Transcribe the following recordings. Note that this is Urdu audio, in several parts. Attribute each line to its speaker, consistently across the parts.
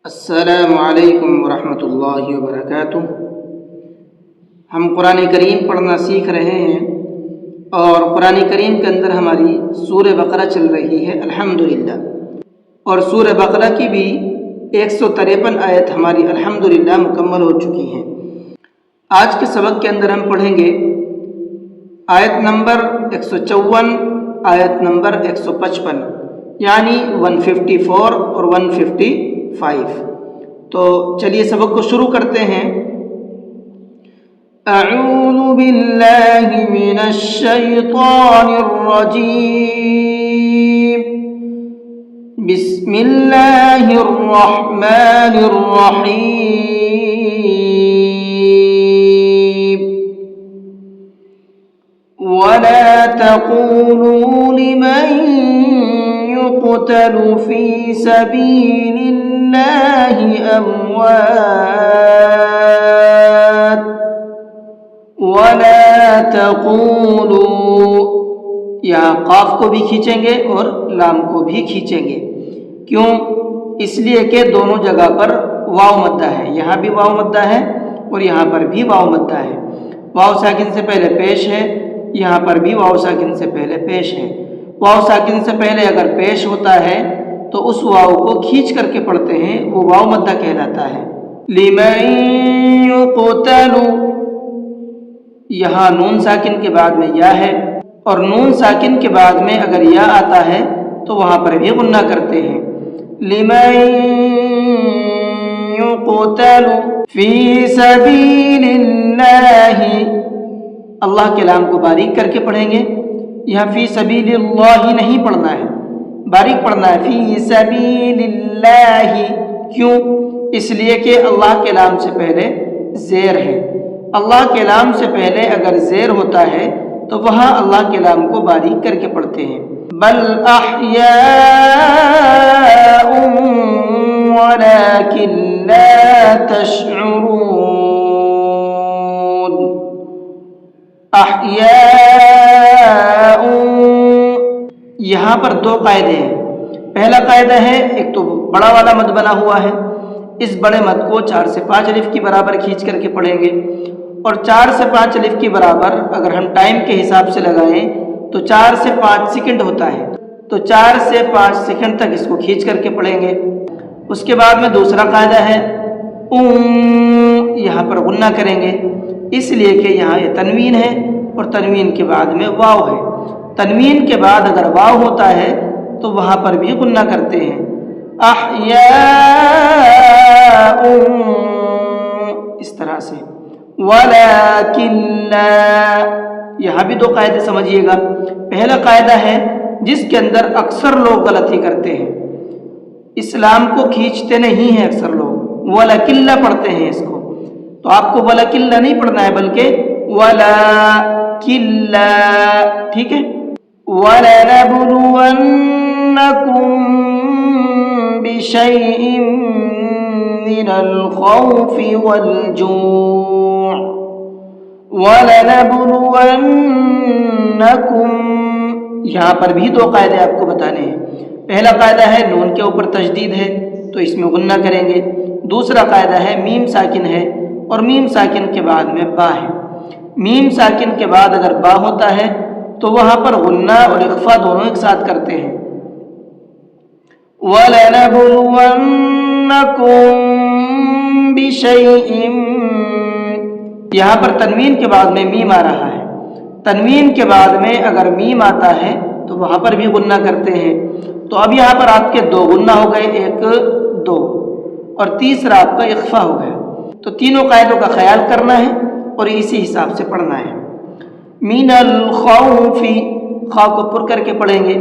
Speaker 1: السلام علیکم ورحمۃ اللہ وبرکاتہ۔ ہم قرآن کریم پڑھنا سیکھ رہے ہیں اور قرآن کریم کے اندر ہماری سورہ بقرہ چل رہی ہے الحمدللہ، اور سورہ بقرہ کی بھی 153 آیت ہماری الحمدللہ مکمل ہو چکی ہیں۔ آج کے سبق کے اندر ہم پڑھیں گے آیت نمبر 154، آیت نمبر 155، یعنی 154 اور 155۔ تو چلیے سبق کو شروع کرتے ہیں۔ اعوذ باللہ من الشیطان الرجیم، بسم اللہ الرحمن الرحیم۔ ولا تقولوا لمن يقتل في سبيل الله أموات ولا تقولوا، یہاں قاف کو بھی کھینچیں گے اور لام کو بھی کھینچیں گے۔ کیوں؟ اس لیے کہ دونوں جگہ پر واو مدہ ہے، یہاں بھی واو مدہ ہے اور یہاں پر بھی واو مدہ ہے۔ واو ساکن سے پہلے پیش ہے، یہاں پر بھی واو ساکن سے پہلے پیش ہے۔ واو ساکن سے پہلے اگر پیش ہوتا ہے تو اس واو کو کھینچ کر کے پڑھتے ہیں، وہ واو مدہ کہلاتا ہے۔ لمن یقتل، یہاں نون ساکن کے بعد میں یا ہے، اور نون ساکن کے بعد میں اگر یا آتا ہے تو وہاں پر بھی غنہ کرتے ہیں۔ لمن یقتل فی سبیل اللہ، اللہ کے لام کو باریک کر کے پڑھیں گے، یہاں فی سبیل اللہ نہیں پڑھنا ہے، باریک پڑھنا ہے فی سبیل اللہ۔ کیوں؟ اس لیے کہ اللہ کے لام سے پہلے زیر ہے، اللہ کے لام سے پہلے اگر زیر ہوتا ہے تو وہاں اللہ کے لام کو باریک کر کے پڑھتے ہیں۔ بل احیاء ولکن لا تشعرون۔ احیاء، یہاں پر دو قاعدے ہیں۔ پہلا قاعدہ ہے، ایک تو بڑا والا مد بنا ہوا ہے، اس بڑے مد کو 4 سے 5 الف کی برابر کھینچ کر کے پڑھیں گے، اور 4 سے 5 الف کی برابر اگر ہم ٹائم کے حساب سے لگائیں تو 4 سے 5 سیکنڈ ہوتا ہے، تو 4 سے 5 سیکنڈ تک اس کو کھینچ کر کے پڑھیں گے۔ اس کے بعد میں دوسرا قاعدہ ہے، یہاں پر غنہ کریں گے، اس لیے کہ یہاں یہ تنوین ہے اور تنوین کے بعد میں واو ہے۔ تنوین کے بعد اگر واو ہوتا ہے تو وہاں پر بھی غنہ کرتے ہیں۔ احیاء، اس طرح سے۔ ولیکن لا، یہاں بھی دو قاعدے سمجھیے گا۔ پہلا قاعدہ ہے جس کے اندر اکثر لوگ غلطی کرتے ہیں، اسلام کو کھینچتے نہیں ہیں اکثر لوگ، ولیکن لا پڑھتے ہیں اس کو، تو آپ کو ولیکن لا نہیں پڑھنا ہے بلکہ ولیکن لا، ٹھیک ہے۔ وَلَنَبْلُوَنَّكُمْ بِشَيْءٍ مِّنَ الْخَوْفِ وَالْجُوعِ وَلَنَبْلُوَنَّكُمْ، یہاں پر بھی دو قاعدے آپ کو بتانے ہیں۔ پہلا قاعدہ ہے نون کے اوپر تشدید ہے تو اس میں غنہ کریں گے۔ دوسرا قاعدہ ہے میم ساکن ہے اور میم ساکن کے بعد میں با ہے، میم ساکن کے بعد اگر با ہوتا ہے تو وہاں پر غنہ اور اخفا دونوں ایک ساتھ کرتے ہیں۔ وَلَنَبْلُوَنَّكُمْ بِشَيْءٍ، یہاں پر تنوین کے بعد میں میم آ رہا ہے، تنوین کے بعد میں اگر میم آتا ہے تو وہاں پر بھی غنہ کرتے ہیں۔ تو اب یہاں پر آپ کے دو غنہ ہو گئے، ایک دو، اور تیسرا آپ کا اخفا ہو گیا۔ تو تینوں قاعدوں کا خیال کرنا ہے اور اسی حساب سے پڑھنا ہے۔ من الخوف، خا کو پر کر کے پڑھیں گے۔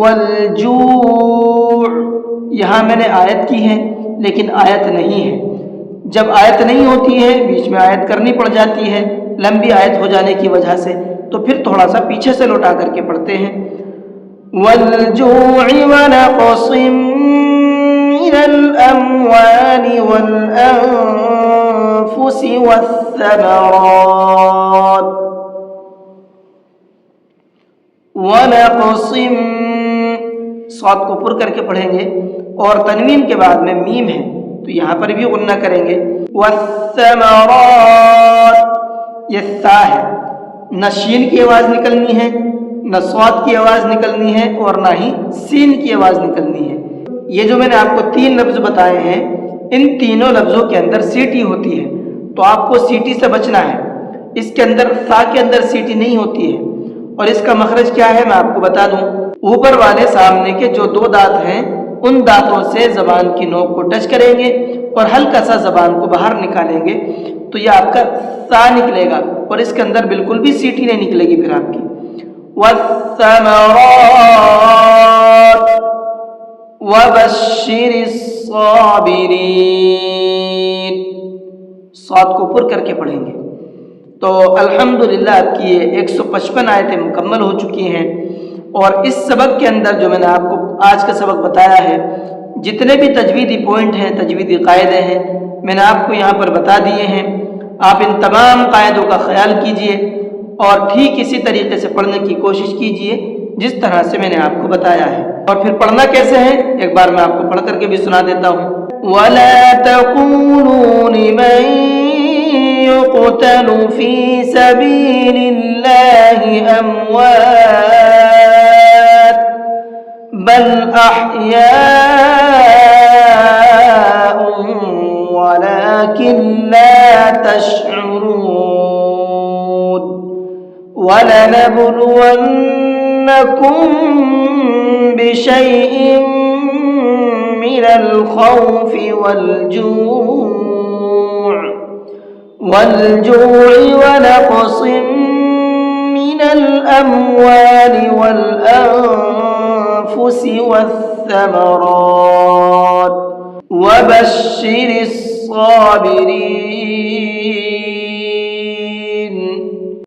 Speaker 1: والجوع، یہاں میں نے آیت کی ہے لیکن آیت نہیں ہے، جب آیت نہیں ہوتی ہے بیچ میں آیت کرنی پڑ جاتی ہے لمبی آیت ہو جانے کی وجہ سے، تو پھر تھوڑا سا پیچھے سے لوٹا کر کے پڑھتے ہیں۔ والجوع ونقص من الاموال والانفس والثمرات ونقص، صاد کو پر کر کے پڑھیں گے، اور تنوین کے بعد میں میم ہے تو یہاں پر بھی غنہ کریں گے. والثمرات، یہ سا ہے، نہ شین کی آواز نکلنی ہے، نہ صاد کی آواز نکلنی ہے، اور نہ ہی سین کی آواز نکلنی ہے. یہ جو میں نے آپ کو 3 لفظ بتائے ہیں، ان تینوں لفظوں کے اندر سیٹی ہوتی ہے، تو آپ کو سیٹی سے بچنا ہے. اس کے اندر سا کے اندر سیٹی نہیں ہوتی ہے. اور اس کا مخرج کیا ہے میں آپ کو بتا دوں. اوپر والے سامنے کے جو 2 دانت ہیں ان دانتوں سے زبان کی نوک کو ٹچ کریں گے اور ہلکا سا زبان کو باہر نکالیں گے تو یہ آپ کا سا نکلے گا، اور اس کے اندر بالکل بھی سیٹی نہیں نکلے گی. پھر آپ کی والثمرات وبشر الصابرین، صاد کو پر کر کے پڑھیں گے. تو الحمدللہ آپ کی یہ 155 آیتیں مکمل ہو چکی ہیں. اور اس سبق کے اندر جو میں نے آپ کو آج کا سبق بتایا ہے، جتنے بھی تجویدی پوائنٹ ہیں، تجویدی قاعدے ہیں، میں نے آپ کو یہاں پر بتا دیے ہیں. آپ ان تمام قاعدوں کا خیال کیجئے اور ٹھیک اسی طریقے سے پڑھنے کی کوشش کیجئے جس طرح سے میں نے آپ کو بتایا ہے. اور پھر پڑھنا کیسے ہے ایک بار میں آپ کو پڑھ کر کے بھی سنا دیتا ہوں. وَلَا تَقُولُوا لِمَن يُقْتَلُ فِي سَبِيلِ اللَّهِ أَمْوَاتٌ بَلْ أَحْيَاءٌ وَلَكِنْ لَا تَشْعُرُونَ. وَلَنَبْلُوَنَّكُمْ بِشَيْءٍ مِّنَ الْخَوْفِ وَالْجُوعِ وَنَقْصٍ مِّنَ الْأَمْوَالِ وَالْأَنفُسِ وَالثَّمَرَاتِ وَبَشِّرِ الصَّابِرِينَ.